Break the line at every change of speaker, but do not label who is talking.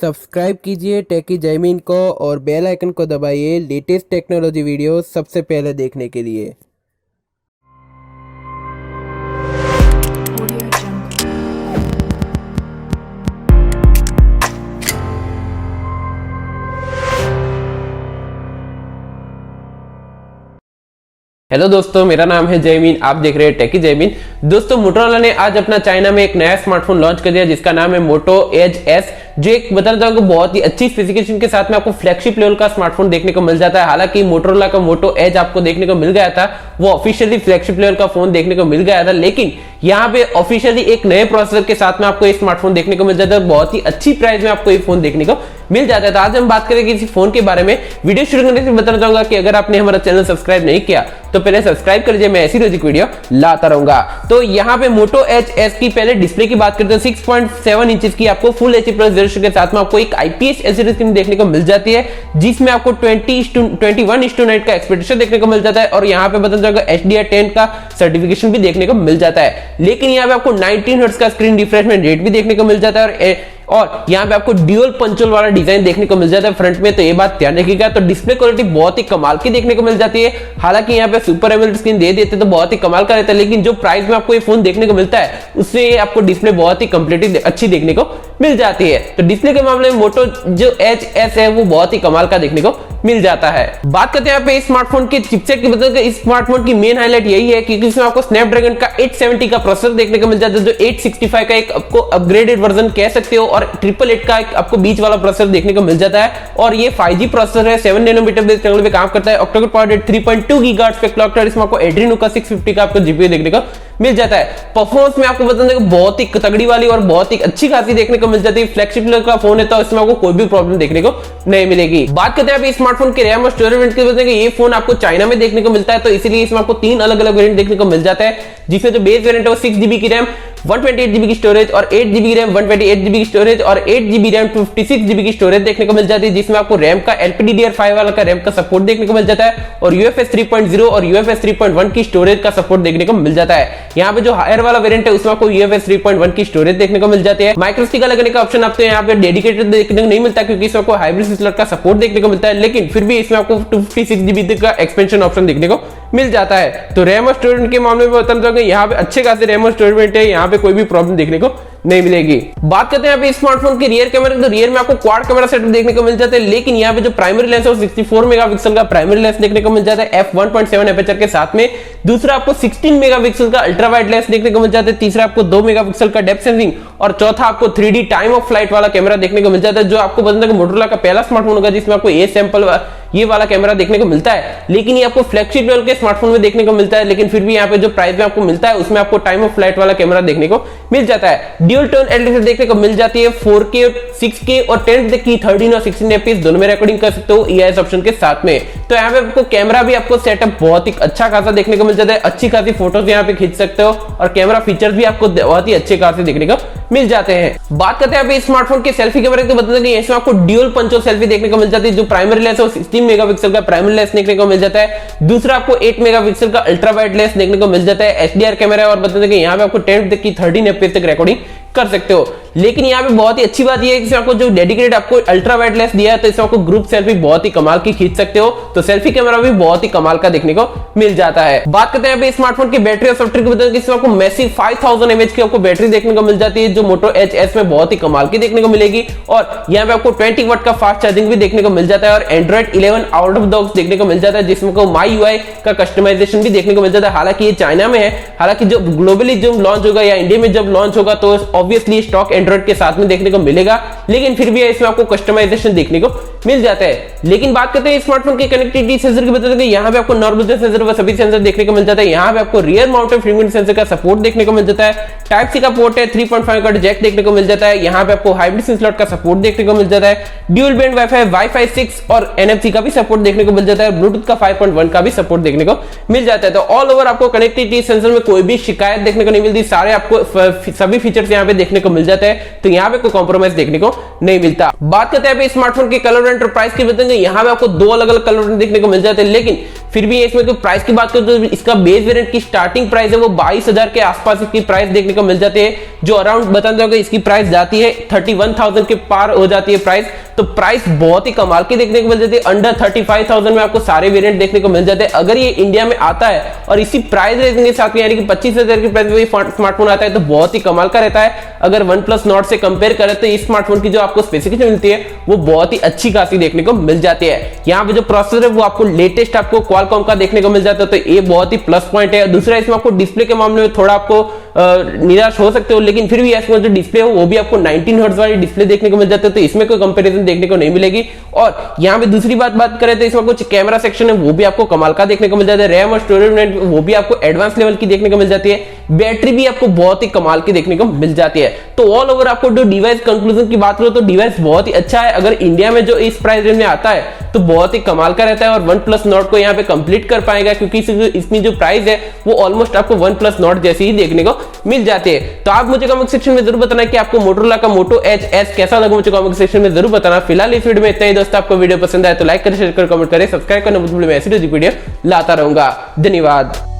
Subscribe कीजिए टेकी जैमिन को और बेल आइकन को दबाइए लेटेस्ट टेक्नोलॉजी वीडियो सबसे पहले देखने के लिए।
हेलो दोस्तों, मेरा नाम है जैमिन। आप देख रहे हैं टेकी जैमिन। दोस्तों, मोटोरोला ने आज अपना चाइना में एक नया स्मार्टफोन लॉन्च कर दिया जिसका नाम है मोटो एज एस, जो एक बताना चाहूंगा बहुत ही अच्छी स्पेसिफिकेशन के साथ में आपको फ्लैगशिप लेवल का स्मार्टफोन देखने को मिल जाता है। हालांकि मोटोरोला का मोटो एज आपको देखने को मिल गया था, वो ऑफिशियली फ्लैगशिप लेवल का फोन देखने को मिल गया था, लेकिन यहाँ पे ऑफिशियली एक नए प्रोसेसर के साथ में आपको ये स्मार्टफोन देखने को मिल जाता है। बहुत ही अच्छी प्राइस में आपको ये फोन देखने को मिल जाता है। तो आज हम बात करेंगे इसी फोन के बारे में। वीडियो शुरू करने से बताना चाहूंगा कि अगर आपने हमारा चैनल सब्सक्राइब नहीं किया तो पहले सब्सक्राइब कर लीजिए, मैं ऐसी रोज वीडियो लाता रहूंगा। तो यहाँ पे मोटो एच एस की पहले डिस्प्ले की बात करते हैं। 6.7 इंचेस की आपको फुल एचडी प्लस रेजोल्यूशन के साथ में आपको एक IPS LCD स्क्रीन देखने को मिल जाती है, जिसमें आपको 21:9 का एक्सपेक्टेशन देखने को मिल जाता है। और यहाँ पे बताना चाहूंगा HDR 10 का सर्टिफिकेशन भी देखने को मिल जाता है। लेकिन यहाँ पे आपको 19 हर्ट्ज का स्क्रीन रिफ्रेशमेंट रेट भी देखने को मिल जाता है और यहाँ पे आपको ड्यूल पंचोल वाला डिजाइन देखने को मिल जाता है फ्रंट में, तो ये बात ध्यान रखिएगा। तो डिस्प्ले क्वालिटी बहुत ही कमाल की देखने को मिल जाती है। हालांकि यहाँ पे सुपर एमोलेड स्क्रीन दे देते तो बहुत ही कमाल का रहता है, लेकिन जो प्राइस में आपको ये फोन देखने को मिलता है उससे आपको डिस्प्ले बहुत ही कंप्लीटली अच्छी देखने को मिल जाती है। तो डिस्प्ले के मामले में मोटो जो एच एस है वो बहुत ही कमाल का देखने को मिल जाता है। बात करते हैं यहाँ पे इस स्मार्टफोन के चिपसेट की। बताते इस स्मार्टफोन की मेन हाईलाइट यही है कि इसमें आपको स्नैपड्रैगन का 870 का प्रोसेसर देखने को मिल जाता है, जो 865 का एक आपको अपग्रेडेड वर्जन कह सकते हो, और 888 का एक आपको बीच वाला प्रोसेसर देखने को मिल जाता है। और ये 5G प्रोसेसर है, 7 नैनोमीटर बेस टेक्नोलॉजी पे काम करता है। ऑक्टा कोर पावर 3.2 गीगाहर्ट्ज पे क्लॉक, इसमें आपको एड्रीनो का 650 का आपको जीपीयू देखने को मिल जाता है। परफॉर्मेंस में आपको बता दें बहुत ही तगड़ी वाली और बहुत ही अच्छी खासी देखने को मिल जाती है। फ्लैगशिप लेवल का फोन है तो इसमें आपको कोई भी प्रॉब्लम देखने को नहीं मिलेगी। बात करते हैं अभी स्मार्टफोन के रैम और स्टोरेज की। बताएं कि ये फोन आपको चाइना में देखने को मिलता है, तो इसीलिए इसमें आपको 3 अलग अलग वेरिएंट देखने को मिल जाता है, जिसमें जो बेस वेरिएंट है वो 6GB की रैम, 128GB की स्टोरेज और 8GB रैम, 128GB की स्टोरेज और 8GB रैम, 56GB की स्टोरेज देखने को मिल जाती है, जिसमें आपको रैम का LPDDR5 वाला का रैम का सपोर्ट देखने को मिल जाता है और UFS 3.0 और UFS 3.1 की स्टोरेज का सपोर्ट देखने को मिल जाता है। यहाँ पे जो हायर वाला वेरिएंट है उसमें आपको UFS 3.1 की स्टोरेज देखने को मिल जाती है। माइक्रोस्टिक लगने का ऑप्शन आपको यहाँ पे डेडिकेटेड देखने को नहीं मिलता, क्योंकि इसमें आपको हाइब्रिड स्लॉट का सपोर्ट देखने को मिलता है, लेकिन फिर भी इसमें आपको 256GB का एक्सपेंशन ऑप्शन देखने को मिल जाता है। तो रैम और स्टोरेज के मामले में बताना चाहूंगा यहाँ पे अच्छे खासे रैम और स्टोरेज है, यहाँ पे कोई भी प्रॉब्लम देखने को नहीं मिलेगी। बात करते हैं यहाँ पे स्मार्टफोन के रियर कैमरे, तो रियर में आपको क्वाड कैमरा सेटअप देखने को मिल जाता है, लेकिन यहाँ पे जो प्राइमरी लेंस है वो 64 मेगापिक्सल का प्राइमरी लेंस देखने को मिल जाता है f1.7 एपर्चर के साथ में। दूसरा आपको 16 मेगापिक्सल का अल्ट्रा वाइड लेंस देखने को मिल जाता है। तीसरा आपको 2 मेगापिक्सल का डेप्थ सेंसिंग और चौथा आपको 3D टाइम ऑफ फ्लाइट वाला कैमरा देखने को मिल जाता है, जो आपको बता दें मोटोरोला का पहला स्मार्टफोन होगा जिसमें आपको ये सैंपल ये वाला कैमरा देखने को मिलता है। लेकिन ये आपको फ्लैगशिप लेवल के स्मार्टफोन में देखने को मिलता है, लेकिन फिर भी यहाँ पे जो प्राइस में आपको मिलता है उसमें आपको टाइम ऑफ फ्लाइट वाला कैमरा देखने को मिल जाता है। ड्यूल टोन एलईडी देखने को मिल जाती है, 4K 6K और 10 की 13 और 16 FPS दोनों में रिकॉर्डिंग कर सकते हो EIS ऑप्शन के साथ में। तो यहाँ पे आपको कैमरा भी आपको सेटअप बहुत ही अच्छा खासा देखने को मिल जाता है, अच्छी खासी फोटोज यहाँ पे खींच सकते हो और कैमरा फीचर्स भी आपको बहुत ही अच्छे खासे देखने को मिल जाते हैं। बात करते हैं अभी स्मार्टफोन के सेल्फी कैमरे की। बता दें इसमें आपको ड्यूल पंचो सेल्फी देखने को मिल जाती है, जो प्राइमरी लेंस है वो 16 मेगापिक्सल का प्राइमरी लेंस देखने को मिल जाता है। दूसरा आपको 8 मेगापिक्सल का अल्ट्रा वाइड लेंस देखने को मिल जाता है, HDR कैमरा है, और बता दें यहाँ पे आपको 10 की 13 FPS तक रिकॉर्डिंग कर सकते हो। लेकिन यहाँ पे बहुत ही अच्छी बात यह है कि आपको जो डेडिकेटेड आपको अल्ट्रा वाइड लेंस दिया है, तो इसमें आपको ग्रुप सेल्फी बहुत ही कमाल की खींच सकते हो, तो सेल्फी कैमरा भी बहुत ही कमाल का देखने को मिल जाता है। बात करते हैं स्मार्टफोन की बैटरी और सॉफ्टवेयर की। बताते हैं इसमें आपको मैसिव 5000 mAh की आपको बैटरी देखने को मिल जाती है, जो मोटो एच एस में बहुत ही कमाल की देखने को मिलेगी, और यहाँ पे आपको 20 वाट का फास्ट चार्जिंग भी देखने को मिल जाता है, और Android 11 out of the box देखने को मिल जाता है, जिसमें को MyUI का कस्टमाइजेशन भी देखने को मिल जाता है। हालांकि ये चाइना में है, हालांकि जो ग्लोबली जो लॉन्च होगा या इंडिया में जब लॉन्च होगा तो ऑब्वियसली स्टॉक एंड्रॉइड के साथ में देखने को मिलेगा, लेकिन फिर भी इसमें आपको कस्टमाइजेशन देखने को मिल जाता है। लेकिन बात करते हैं स्मार्टफोन के कनेक्टिविटी सेंसर की। बताते हैं यहाँ पे आपको नॉर्मल सेंसर व सभी सेंसर देखने को मिल जाता है। यहाँ पे आपको रियर माउंटेड फिंगरप्रिंट सेंसर का सपोर्ट देखने को मिल जाता है। टाइप सी का पोर्ट है, 3.5 का जैक देखने को मिल जाता है। यहाँ पे आपको हाइब्रिड सिम स्लॉट का सपोर्ट देखने को मिल जाता है। ड्यूल बैंड वाईफाई 6 और NFC का भी सपोर्ट देखने को मिल जाता है। ब्लूटूथ का 5.1 का भी सपोर्ट देखने को मिल जाता है। तो ऑल ओवर आपको कनेक्टिविटी सेंसर में कोई भी शिकायत देखने को नहीं मिलती, सारे आपको सभी फीचर्स यहाँ पे देखने को मिल जाते हैं, तो यहाँ पे कोई कॉम्प्रोमाइज देखने को नहीं मिलता। बात करते हैं स्मार्टफोन के कलर एंड प्राइस की। बताएंगे यहाँ पे आपको 2 अलग अलग कलर देखने को मिल जाते हैं, लेकिन फिर भी इसमें तो प्राइस की बात करें तो इसका बेस वेरिएंट की स्टार्टिंग प्राइस है वो 22,000 के आसपास इसकी प्राइस देखने को मिल जाती है, जो अराउंड बता दोगे इसकी प्राइस जाती है 31,000 के पार हो जाती है प्राइस। तो प्राइस बहुत ही कमाल की देखने को मिल जाती है, अंडर 35,000 में आपको सारे वेरिएंट देखने को मिल जाते हैं। अगर ये इंडिया में आता है और इसी प्राइस रेंज के साथ में यानी कि 25,000 की प्राइस में स्मार्टफोन आता है तो बहुत ही कमाल का रहता है। अगर OnePlus Nord से कंपेयर करें तो इस स्मार्टफोन की जो आपको स्पेसिफिकेशन मिलती है वो बहुत ही अच्छी खासी देखने को मिल जाती है। यहाँ पे जो प्रोसेसर है वो आपको लेटेस्ट आपको क्वालकॉम का देखने को मिल जाता है, तो ये बहुत ही प्लस पॉइंट है। दूसरा इसमें आपको डिस्प्ले के मामले में थोड़ा आपको निराश हो सकते हो, लेकिन फिर भी इसमें जो डिस्प्ले है वो भी आपको 19 हर्ट्ज वाली डिस्प्ले देखने को मिल जाती है, तो इसमें कोई कंपैरिजन देखने को नहीं मिलेगी। और यहाँ पे दूसरी बात करें तो इसमें कुछ कैमरा सेक्शन है वो भी आपको कमाल का देखने को मिल जाता है, रैम और स्टोरेज वो भी आपको एडवांस लेवल की देखने को मिल जाती है, बैटरी भी आपको बहुत ही कमाल की देखने को मिल जाती है। तो ऑल ओवर आपको जो डिवाइस कंक्लूजन की बात करो तो डिवाइस बहुत ही अच्छा है। अगर इंडिया में जो इस प्राइस रेंज में आता है तो बहुत ही कमाल का रहता है और OnePlus Nord को यहाँ पे कंप्लीट कर पाएगा, क्योंकि इसकी जो प्राइस है वो ऑलमोस्ट आपको OnePlus Nord जैसी ही देखने को मिल जाती है। तो आप मुझे कमेंट सेक्शन में जरूर बताना कि आपको मोटोरोला का Moto Edge S कैसा लगा, मुझे कमेंट सेक्शन में जरूर बताना। फिलहाल इस वीडियो में इतना ही दोस्तों, आपको वीडियो पसंद आए तो लाइक करें, शेयर करें, कमेंट करें, सब्सक्राइब करना, ऐसी वीडियो लाता रहूंगा। धन्यवाद।